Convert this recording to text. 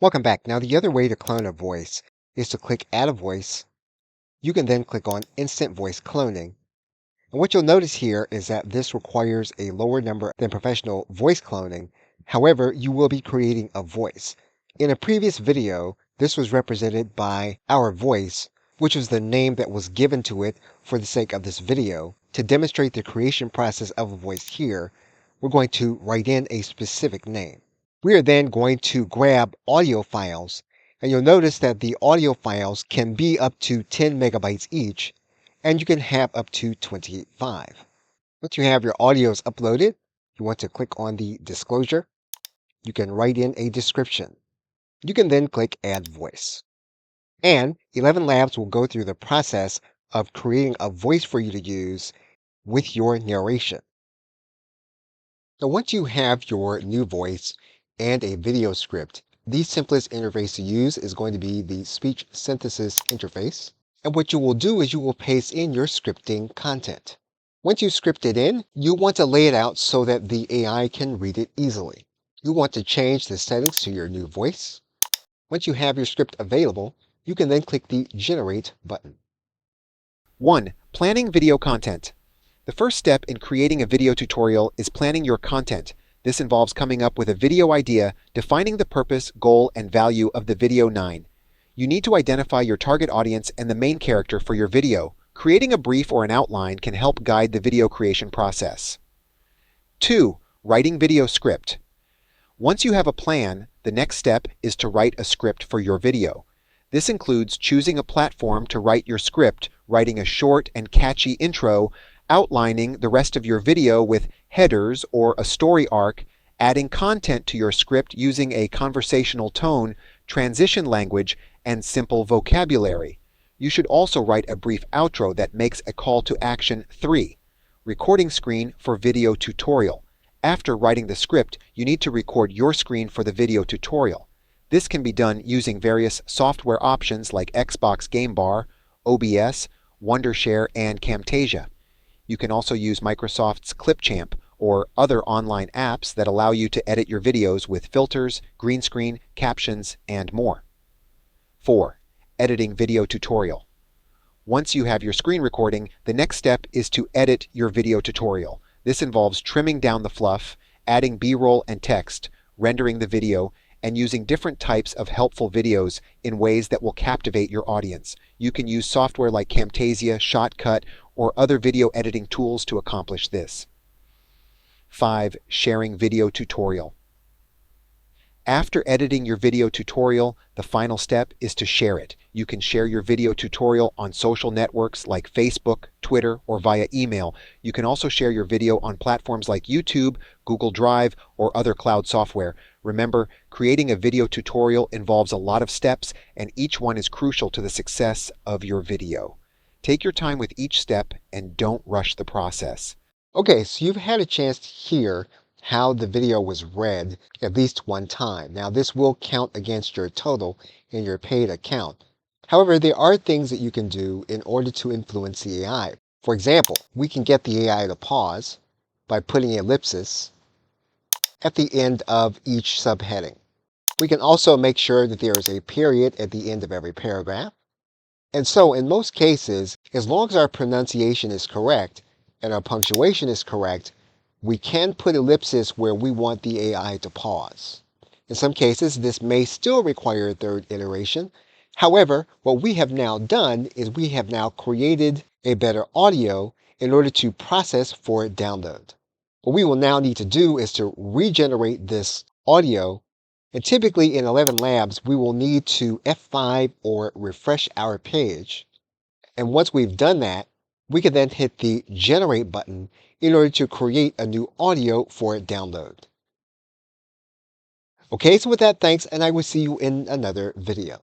Welcome back. Now, the other way to clone a voice is to click Add a Voice. You can then click on Instant Voice Cloning. And what you'll notice here is that this requires a lower number than professional voice cloning. However, you will be creating a voice. In a previous video, this was represented by our voice, which was the name that was given to it for the sake of this video. To demonstrate the creation process of a voice here, we're going to write in a specific name. We are then going to grab audio files, and you'll notice that the audio files can be up to 10 megabytes each, and you can have up to 25. Once you have your audios uploaded, you want to click on the disclosure. You can write in a description. You can then click Add Voice. And 11 Labs will go through the process of creating a voice for you to use with your narration. Now, once you have your new voice and a video script, the simplest interface to use is going to be the speech synthesis interface. And what you will do is you will paste in your scripting content. Once you script it in, you want to lay it out so that the AI can read it easily. You want to change the settings to your new voice. Once you have your script available, you can then click the Generate button. 1. Planning video content. The first step in creating a video tutorial is planning your content. This involves coming up with a video idea, defining the purpose, goal, and value of the video 9. You need to identify your target audience and the main character for your video. Creating a brief or an outline can help guide the video creation process. 2. Writing video script. Once you have a plan, the next step is to write a script for your video. This includes choosing a platform to write your script, writing a short and catchy intro, outlining the rest of your video with headers or a story arc, adding content to your script using a conversational tone, transition language, and simple vocabulary. You should also write a brief outro that makes a call to action. 3. Recording screen for video tutorial. After writing the script, you need to record your screen for the video tutorial. This can be done using various software options like Xbox Game Bar, OBS, Wondershare, and Camtasia. You can also use Microsoft's Clipchamp or other online apps that allow you to edit your videos with filters, green screen, captions, and more. 4. Editing video tutorial. Once you have your screen recording, the next step is to edit your video tutorial. This involves trimming down the fluff, adding B-roll and text, rendering the video, and using different types of helpful videos in ways that will captivate your audience. You can use software like Camtasia, Shotcut, or other video editing tools to accomplish this. 5. Sharing video tutorial. After editing your video tutorial, the final step is to share it. You can share your video tutorial on social networks like Facebook, Twitter, or via email. You can also share your video on platforms like YouTube, Google Drive, or other cloud software. Remember, creating a video tutorial involves a lot of steps, and each one is crucial to the success of your video. Take your time with each step and don't rush the process. Okay, so you've had a chance to hear how the video was read at least one time. Now, this will count against your total in your paid account. However, there are things that you can do in order to influence the AI. For example, we can get the AI to pause by putting ellipsis at the end of each subheading. We can also make sure that there is a period at the end of every paragraph. And so, in most cases, as long as our pronunciation is correct and our punctuation is correct, we can put ellipsis where we want the AI to pause. In some cases, this may still require a third iteration. However, what we have now done is we have now created a better audio in order to process for download. What we will now need to do is to regenerate this audio. And typically in 11 Labs, we will need to F5 or refresh our page. And once we've done that, we can then hit the Generate button in order to create a new audio for download. Okay, so with that, thanks, and I will see you in another video.